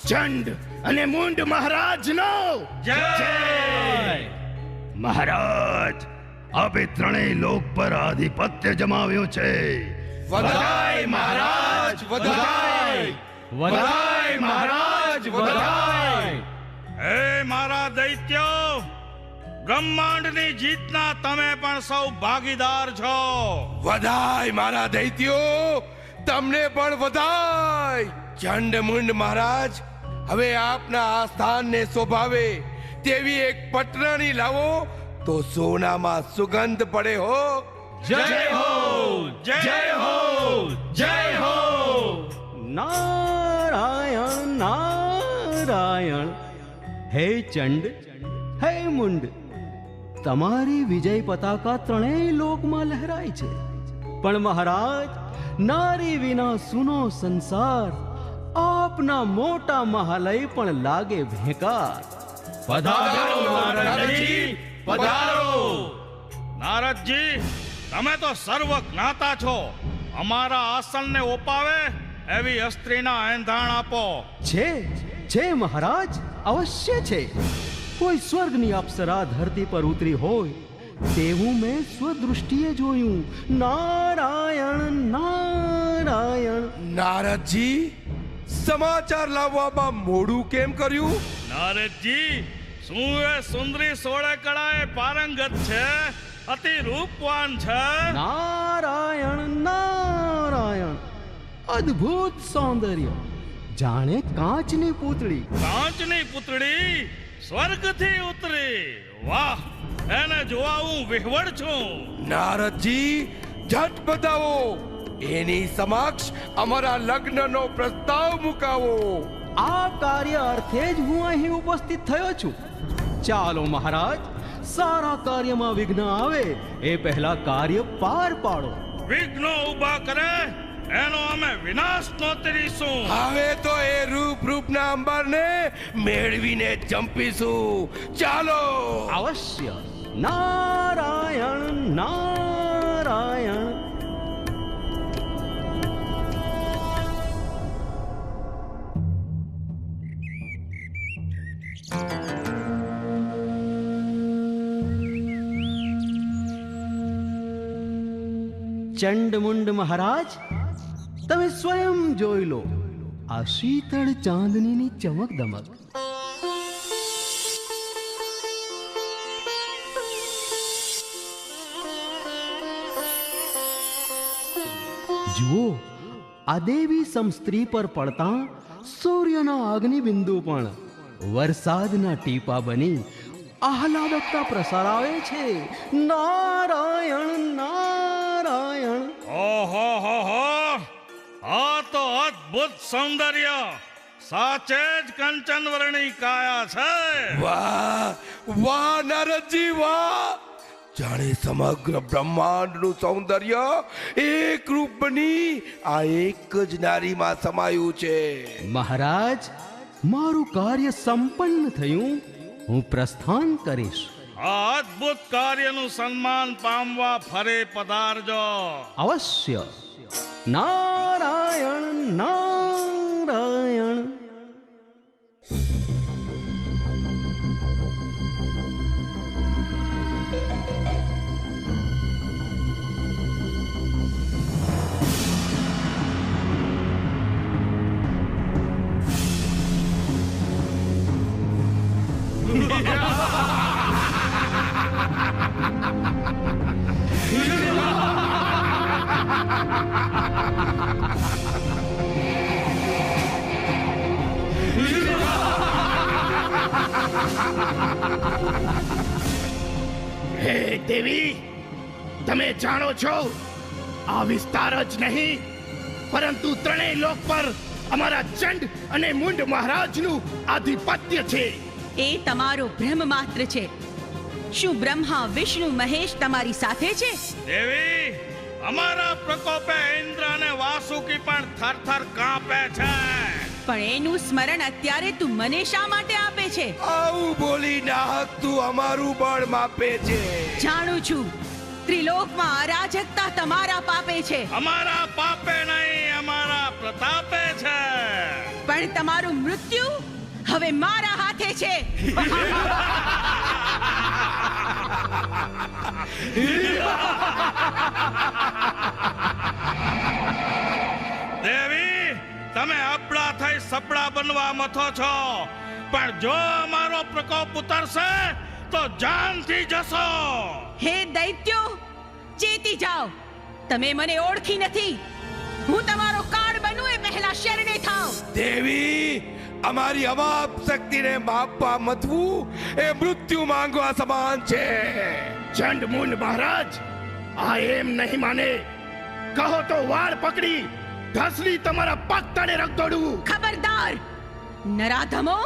ચંડ અને મુંડ મહારાજનો જય મહારાજ, આપે ત્રણેય લોક પર આધિપત્ય જમાવ્યું છે. વધાય મહારાજ વધાય, વધાય મહારાજ વધાય. હે મારા દૈત્યો, બ્રહ્માંડની જીતના તમે પણ સૌ ભાગીદાર છો. વધાય મારા દૈત્યો, તમને પણ વધાય. ચંડ મુંડ મહારાજ, હવે આપના આ સ્થાનને શોભાવે તેવી એક પટરાણી લાવો તો સોનામાં સુગંધ પડે હો. જય હો, જય હો, જય હો. નારાયણ નારાયણ. હે ચંડ, હે મુંડ, તમારી વિજય પતાકા ત્રણેય લોકમાં લહેરાય છે. પણ મહારાજ, નારી વિના સૂનો સંસાર, આપના મોટા મહાલય પણ લાગે ભેકાર. પધારો નારદજી, પધારો. નારદજી, તમે તો સર્વ જ્ઞાતા છો. અમારા આસનને ઓપાવે એવી સ્ત્રીના એંધાણ આપો. છે મહારાજ, અવશ્ય છે. કોઈ સ્વર્ગની અપ્સરા ધરતી પર ઉતરી હોય તેવું મેં સ્વદૃષ્ટિએ જોયું. નારાયણ નારાયણ. નારદજી, સમાચાર લાવવામાં મોડું કેમ કર્યું? નારદજી, શું એ સુંદરી સોળે કળાએ પારંગત છે, અતિ રૂપવાન છે. નારાયણ નારાયણ. અદ્ભુત સૌંદર્ય, જાણે કાચની પૂતળી. કાંચની પુતળી સ્વર્ગથી ઉતરી. વાહ, એને જોવા હું વિહવળ છું. નારદજી, ઝટ બતાવો, એની સમક્ષ અમારા લગ્નનો પ્રસ્તાવ મુકાવો. આ કાર્ય અર્થે જ હું અહીં ઉપસ્થિત થયો છું. ચાલો મહારાજ, સારા કાર્યમાં વિઘ્ન આવે એ પહેલા કાર્ય પાર પાડો. વિઘ્નો ઊભા કરે એનો અમે વિનાશ નોતરીશું. હવે તો એ રૂપના અંબરને મેળવીને જંપીશું. ચાલો. અવશ્ય. નારાયણ નારાયણ. ચંડમુંડ મહારાજ, તમે સ્વયં જોઈ લો આ શીતળ ચાંદનીની ચમક દમક. જુઓ, આ દેવી સમસ્ત્રી પર પડતા સૂર્યના અગ્નિબિંદુ પણ વરસાદના ટીપા બની આહલાદકતા પ્રસરાવે છે. નારાયણ નારાયણ. ઓહો હો હો, આ તો અદ્ભુત સૌંદર્ય, સાચે જ કંચન વર્ણી કાયા છે. વાહ વાહ નારદજી, વાહ. જાણે સમગ્ર બ્રહ્માંડનું સૌંદર્ય એક રૂપ બની આ એક જ નારીમાં સમાયું છે. મહારાજ, મારું કાર્ય સંપન્ન થયું. હું પ્રસ્થાન કરીશ. આ અદ્ભુત કાર્યનું સન્માન પામવા ફરે પધારજો. અવશ્ય. નારાયણ નારાયણ. હે દેવી, તમે જાણો છો આ વિસ્તાર જ નહીં પરંતુ ત્રણેય લોક પર અમારા ચંડ અને મુંડ મહારાજનું આધિપત્ય છે. એ તમારો ભ્રમ માત્ર છે. શું બ્રહ્મા વિષ્ણુ મહેશ તમારી સાથે છે? દેવી, અમારા પ્રકોપે ઇન્દ્ર અને વાસુકી પણ થરથર કાંપે છે. પણ એનું સ્મરણ અત્યારે તું મને શા માટે આપે છે? આવું બોલી નાહક તું અમારું બળ માપે છે. જાણું છું, ત્રિલોકમાં અરાજકતા તમારા પાપે છે, અમારા પાપે નહીં, અમારા પ્રતાપે છે. પણ તમારું મૃત્યુ હવે મારા હાથે છે. દેવી, તમે અબળા થઈ સપડા બનવા મથો છો, પણ જો અમારો પ્રકોપ ઉતરશે તો જાનથી જશો. હે દૈત્યો, ચેતી જાઓ. તમે મને ઓળખી નથી. હું તમારો કાળ બનું એ પહેલા શરણે થાવ. દેવી, અમારી અમાપ શક્તિને માપવા મથવું એ મૃત્યુ માંગવા સમાન છે. ચંડ મુંડ મહારાજ, આ એમ નહીં માને. કહો તો વાળ પકડી ઘસલી તમારા પગ તળે રખ દોડું. ખબરદાર નરાધમો.